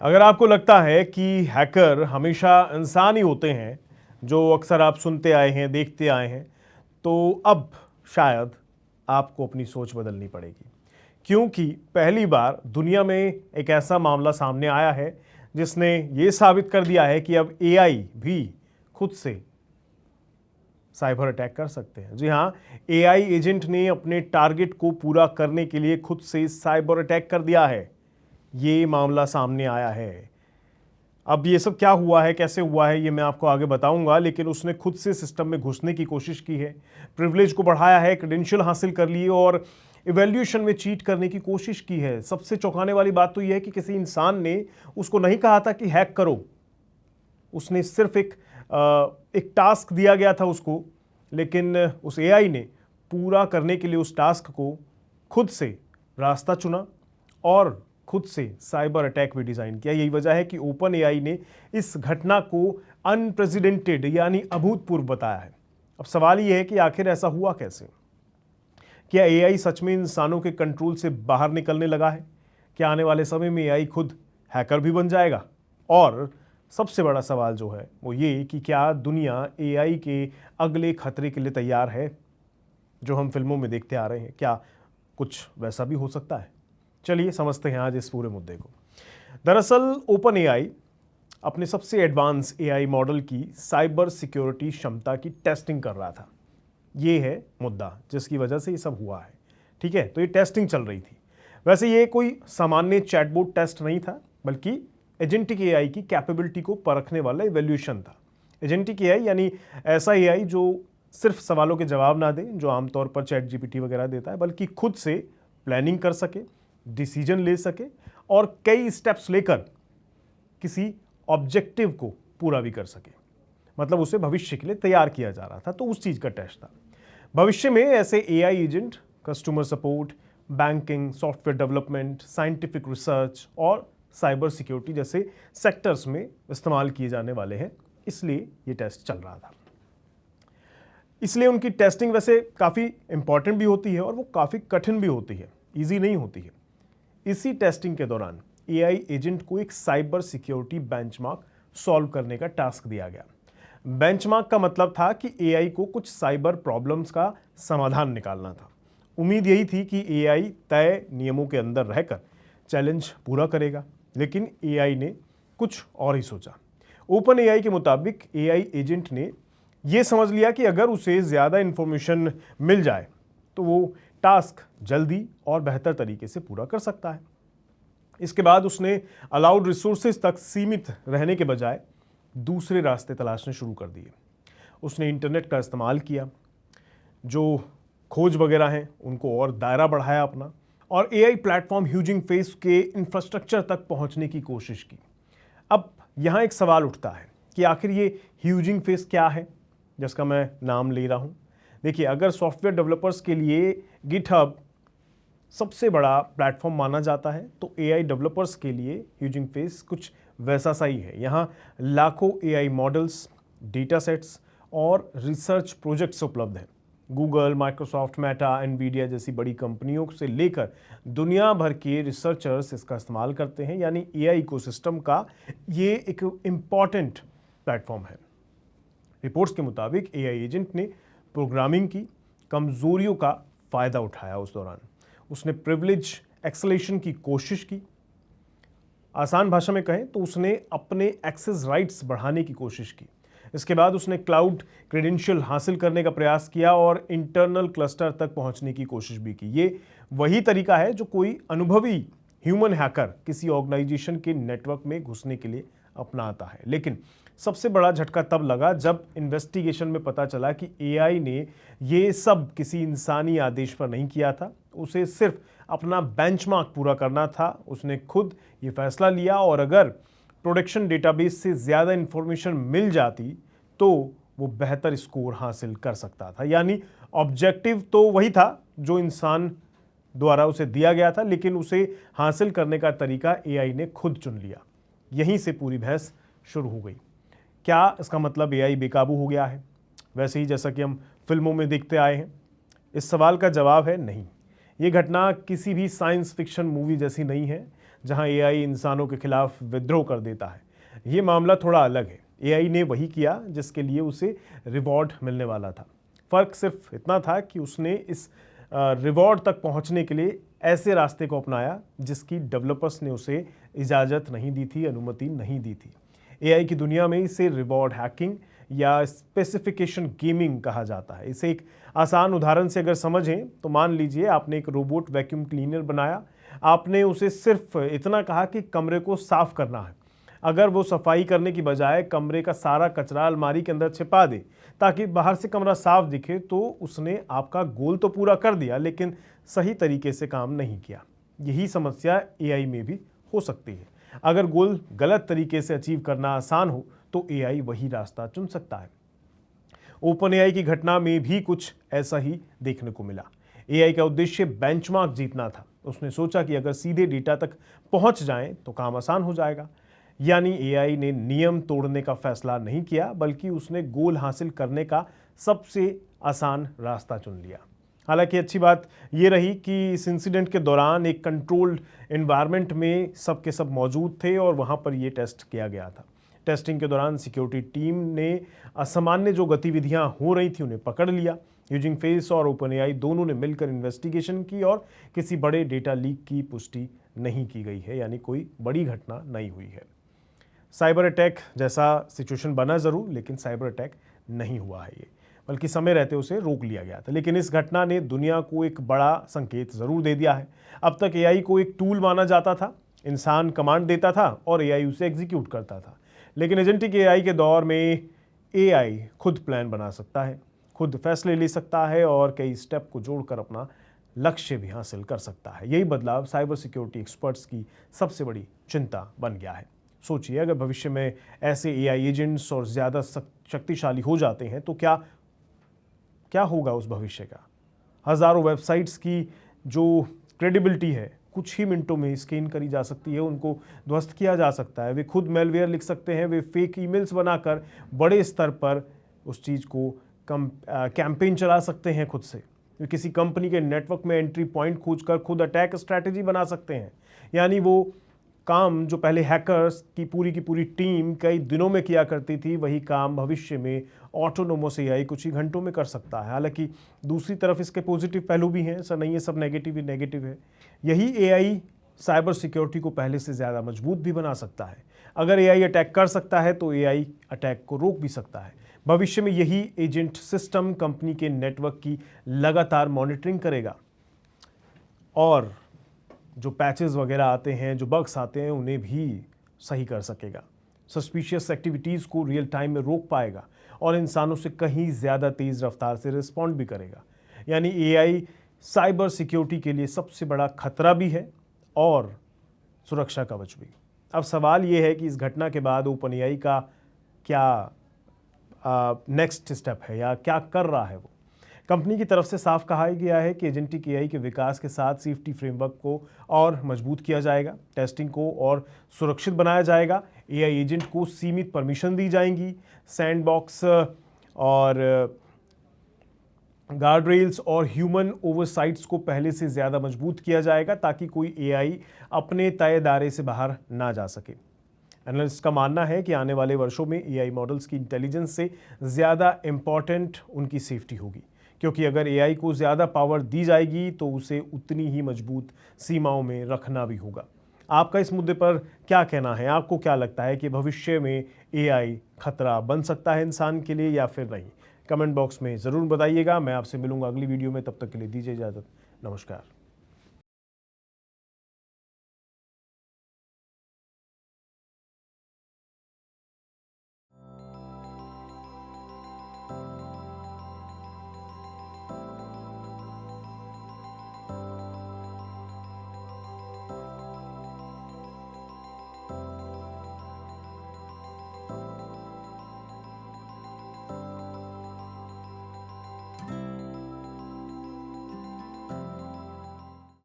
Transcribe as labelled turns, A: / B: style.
A: अगर आपको लगता है कि हैकर हमेशा इंसान ही होते हैं, जो अक्सर आप सुनते आए हैं, देखते आए हैं, तो अब शायद आपको अपनी सोच बदलनी पड़ेगी। क्योंकि पहली बार दुनिया में एक ऐसा मामला सामने आया है जिसने ये साबित कर दिया है कि अब एआई भी खुद से साइबर अटैक कर सकते हैं। जी हाँ, एआई एजेंट ने अपने टारगेट को पूरा करने के लिए खुद से साइबर अटैक कर दिया है। ये मामला सामने आया है। अब ये सब क्या हुआ है, कैसे हुआ है, ये मैं आपको आगे बताऊंगा, लेकिन उसने खुद से सिस्टम में घुसने की कोशिश की है, प्रिविलेज को बढ़ाया है, क्रेडेंशियल हासिल कर लिए और इवैल्यूएशन में चीट करने की कोशिश की है। सबसे चौंकाने वाली बात तो यह है कि किसी इंसान ने उसको नहीं कहा था कि हैक करो। उसने सिर्फ एक टास्क दिया गया था उसको, लेकिन उस एआई ने पूरा करने के लिए उस टास्क को खुद से रास्ता चुना और खुद से साइबर अटैक भी डिजाइन किया। यही वजह है कि ओपन एआई ने इस घटना को अनप्रेसिडेंटेड यानी अभूतपूर्व बताया है। अब सवाल यह है कि आखिर ऐसा हुआ कैसे? क्या एआई सच में इंसानों के कंट्रोल से बाहर निकलने लगा है? क्या आने वाले समय में एआई खुद हैकर भी बन जाएगा? और सबसे बड़ा सवाल जो है वो ये कि क्या दुनिया एआई के अगले खतरे के लिए तैयार है? जो हम फिल्मों में देखते आ रहे हैं, क्या कुछ वैसा भी हो सकता है? चलिए समझते हैं आज इस पूरे मुद्दे को। दरअसल ओपन एआई अपने सबसे एडवांस एआई मॉडल की साइबर सिक्योरिटी क्षमता की टेस्टिंग कर रहा था। ये है मुद्दा जिसकी वजह से ये सब हुआ है। ठीक है, तो ये टेस्टिंग चल रही थी। वैसे ये कोई सामान्य चैटबॉट टेस्ट नहीं था, बल्कि एजेंटिक एआई की कैपेबिलिटी को परखने वाला इवैल्यूएशन था। एजेंटिक एआई यानी ऐसा एआई जो सिर्फ सवालों के जवाब ना दे, जो आमतौर पर चैट जीपीटी वगैरह देता है, बल्कि खुद से प्लानिंग कर सके, डिसीजन ले सके और कई स्टेप्स लेकर किसी ऑब्जेक्टिव को पूरा भी कर सके। मतलब उसे भविष्य के लिए तैयार किया जा रहा था, तो उस चीज का टेस्ट था। भविष्य में ऐसे AI agent customer support, banking, software development, scientific research और साइबर सिक्योरिटी जैसे सेक्टर्स में इस्तेमाल किए जाने वाले हैं, इसलिए ये टेस्ट चल रहा था। इसलिए उनकी टेस्टिंग वैसे काफ़ी इंपॉर्टेंट भी होती है और वो काफ़ी कठिन भी होती है, ईजी नहीं होती है। इसी टेस्टिंग के दौरान एआई एजेंट को एक साइबर सिक्योरिटी बेंचमार्क सॉल्व करने का टास्क दिया गया। बेंचमार्क का मतलब था कि एआई को कुछ साइबर प्रॉब्लम्स का समाधान निकालना था। उम्मीद यही थी कि एआई तय नियमों के अंदर रहकर चैलेंज पूरा करेगा, लेकिन एआई ने कुछ और ही सोचा। ओपन एआई के मुताबिक एआई एजेंट ने यह समझ लिया कि अगर उसे ज़्यादा इंफॉर्मेशन मिल जाए तो वो टास्क जल्दी और बेहतर तरीके से पूरा कर सकता है। इसके बाद उसने अलाउड रिसोर्सेज तक सीमित रहने के बजाय दूसरे रास्ते तलाशने शुरू कर दिए। उसने इंटरनेट का इस्तेमाल किया, जो खोज वगैरह हैं उनको और दायरा बढ़ाया अपना, और एआई प्लेटफॉर्म ह्यूजिंग फेस के इंफ्रास्ट्रक्चर तक पहुंचने की कोशिश की। अब यहाँ एक सवाल उठता है कि आखिर ये ह्यूजिंग फेस क्या है, जिसका मैं नाम ले रहा हूँ। देखिए, अगर सॉफ्टवेयर डेवलपर्स के लिए गिटहब सबसे बड़ा प्लेटफॉर्म माना जाता है, तो एआई डेवलपर्स के लिए ह्यूजिंग फेस कुछ वैसा सा ही है। यहाँ लाखों एआई मॉडल्स, डेटा सेट्स और रिसर्च प्रोजेक्ट्स उपलब्ध हैं। गूगल, माइक्रोसॉफ्ट, मेटा, एनवीडिया जैसी बड़ी कंपनियों से लेकर दुनिया भर के रिसर्चर्स इसका इस्तेमाल करते हैं। यानी एआई इकोसिस्टम का ये एक इम्पॉर्टेंट प्लेटफॉर्म है। रिपोर्ट्स के मुताबिक एआई एजेंट ने प्रोग्रामिंग की कमजोरियों का फायदा उठाया। उस दौरान उसने प्रिविलेज एक्सेलेशन की कोशिश की। आसान भाषा में कहें तो उसने अपने एक्सेस राइट्स बढ़ाने की कोशिश की। इसके बाद उसने क्लाउड क्रेडेंशियल हासिल करने का प्रयास किया और इंटरनल क्लस्टर तक पहुंचने की कोशिश भी की। ये वही तरीका है जो कोई अनुभवी ह्यूमन हैकर किसी ऑर्गेनाइजेशन के नेटवर्क में घुसने के लिए अपनाता है। लेकिन सबसे बड़ा झटका तब लगा जब इन्वेस्टिगेशन में पता चला कि एआई ने ये सब किसी इंसानी आदेश पर नहीं किया था। उसे सिर्फ अपना बेंचमार्क पूरा करना था। उसने खुद ये फैसला लिया और अगर प्रोडक्शन डेटाबेस से ज़्यादा इंफॉर्मेशन मिल जाती तो वो बेहतर स्कोर हासिल कर सकता था। यानी ऑब्जेक्टिव तो वही था जो इंसान द्वारा उसे दिया गया था, लेकिन उसे हासिल करने का तरीका एआई ने खुद चुन लिया। यहीं से पूरी बहस शुरू हो गई। क्या इसका मतलब एआई बेकाबू हो गया है, वैसे ही जैसा कि हम फिल्मों में देखते आए हैं? इस सवाल का जवाब है नहीं। ये घटना किसी भी साइंस फिक्शन मूवी जैसी नहीं है। जहां एआई इंसानों के खिलाफ विद्रोह कर देता है। ये मामला थोड़ा अलग है। एआई ने वही किया जिसके लिए उसे रिवॉर्ड मिलने वाला था। फ़र्क सिर्फ इतना था कि उसने इस रिवॉर्ड तक पहुंचने के लिए ऐसे रास्ते को अपनाया जिसकी डेवलपर्स ने उसे इजाज़त नहीं दी थी, अनुमति नहीं दी थी। एआई की दुनिया में इसे रिवॉर्ड हैकिंग या स्पेसिफिकेशन गेमिंग कहा जाता है। इसे एक आसान उदाहरण से अगर समझें तो मान लीजिए आपने एक रोबोट वैक्यूम क्लीनर बनाया। आपने उसे सिर्फ इतना कहा कि कमरे को साफ करना है। अगर वो सफाई करने की बजाय कमरे का सारा कचरा अलमारी के अंदर छिपा दे ताकि बाहर से कमरा साफ दिखे, तो उसने आपका गोल तो पूरा कर दिया लेकिन सही तरीके से काम नहीं किया। यही समस्या एआई में भी हो सकती है। अगर गोल गलत तरीके से अचीव करना आसान हो तो एआई वही रास्ता चुन सकता है। ओपन एआई की घटना में भी कुछ ऐसा ही देखने को मिला। एआई का उद्देश्य बेंचमार्क जीतना था। उसने सोचा कि अगर सीधे डेटा तक पहुंच जाएं तो काम आसान हो जाएगा। यानी एआई ने नियम तोड़ने का फैसला नहीं किया, बल्कि उसने गोल हासिल करने का सबसे आसान रास्ता चुन लिया। हालांकि अच्छी बात यह रही कि इस इंसिडेंट के दौरान एक कंट्रोल्ड एनवायरनमेंट में सब के सब मौजूद थे और वहां पर यह टेस्ट किया गया था। टेस्टिंग के दौरान सिक्योरिटी टीम ने असामान्य जो गतिविधियां हो रही थी उन्हें पकड़ लिया। यूजिंग फेस और ओपन एआई दोनों ने मिलकर इन्वेस्टिगेशन की और किसी बड़े डेटा लीक की पुष्टि नहीं की गई है, यानी कोई बड़ी घटना नहीं हुई है। साइबर अटैक जैसा सिचुएशन बना ज़रूर, लेकिन साइबर अटैक नहीं हुआ है ये, बल्कि समय रहते उसे रोक लिया गया था। लेकिन इस घटना ने दुनिया को एक बड़ा संकेत ज़रूर दे दिया है। अब तक एआई को एक टूल माना जाता था। इंसान कमांड देता था और एआई उसे एग्जीक्यूट करता था। लेकिन एजेंटिक एआई के दौर में एआई खुद प्लान बना सकता है, खुद फैसले ले सकता है और कई स्टेप को जोड़कर अपना लक्ष्य भी हासिल कर सकता है। यही बदलाव साइबर सिक्योरिटी एक्सपर्ट्स की सबसे बड़ी चिंता बन गया है। सोचिए, अगर भविष्य में ऐसे एआई एजेंट्स और ज़्यादा शक्तिशाली हो जाते हैं तो क्या होगा उस भविष्य का। हज़ारों वेबसाइट्स की जो क्रेडिबिलिटी है कुछ ही मिनटों में स्कैन करी जा सकती है, उनको ध्वस्त किया जा सकता है। वे खुद मेलवेयर लिख सकते हैं, वे फेक ईमेल्स बनाकर बड़े स्तर पर उस चीज़ को कैंपेन चला सकते हैं खुद से। वे किसी कंपनी के नेटवर्क में एंट्री पॉइंट खोजकर खुद अटैक स्ट्रैटेजी बना सकते हैं। यानी वो काम जो पहले हैकर्स की पूरी टीम कई दिनों में किया करती थी, वही काम भविष्य में ऑटोनोमस एआई कुछ ही घंटों में कर सकता है। हालांकि दूसरी तरफ इसके पॉजिटिव पहलू भी हैं, ऐसा नहीं है सब नेगेटिव ही नेगेटिव है। यही एआई साइबर सिक्योरिटी को पहले से ज़्यादा मजबूत भी बना सकता है। अगर एआई अटैक कर सकता है तो एआई अटैक को रोक भी सकता है। भविष्य में यही एजेंट सिस्टम कंपनी के नेटवर्क की लगातार मॉनिटरिंग करेगा और जो पैचेस वगैरह आते हैं, जो बग्स आते हैं, उन्हें भी सही कर सकेगा। सस्पिशियस एक्टिविटीज़ को रियल टाइम में रोक पाएगा और इंसानों से कहीं ज़्यादा तेज़ रफ्तार से रिस्पॉन्ड भी करेगा। यानी एआई साइबर सिक्योरिटी के लिए सबसे बड़ा खतरा भी है और सुरक्षा कवच भी। अब सवाल ये है कि इस घटना के बाद ओपन एआई का क्या नेक्स्ट स्टेप है या क्या कर रहा है वो। कंपनी की तरफ से साफ कहा गया है कि एजेंटिक एआई के विकास के साथ सेफ्टी फ्रेमवर्क को और मजबूत किया जाएगा, टेस्टिंग को और सुरक्षित बनाया जाएगा, एआई एजेंट को सीमित परमिशन दी जाएंगी, सैंडबॉक्स और गार्ड रेल्स और ह्यूमन ओवरसाइट्स को पहले से ज़्यादा मजबूत किया जाएगा ताकि कोई एआई अपने तय दायरे से बाहर ना जा सके। एनालिस्ट का मानना है कि आने वाले वर्षों में एआई मॉडल्स की इंटेलिजेंस से ज़्यादा इम्पॉर्टेंट उनकी सेफ्टी होगी, क्योंकि अगर एआई को ज़्यादा पावर दी जाएगी तो उसे उतनी ही मजबूत सीमाओं में रखना भी होगा। आपका इस मुद्दे पर क्या कहना है? आपको क्या लगता है कि भविष्य में एआई खतरा बन सकता है इंसान के लिए या फिर नहीं? कमेंट बॉक्स में ज़रूर बताइएगा। मैं आपसे मिलूंगा अगली वीडियो में, तब तक के लिए दीजिए इजाज़त। नमस्कार।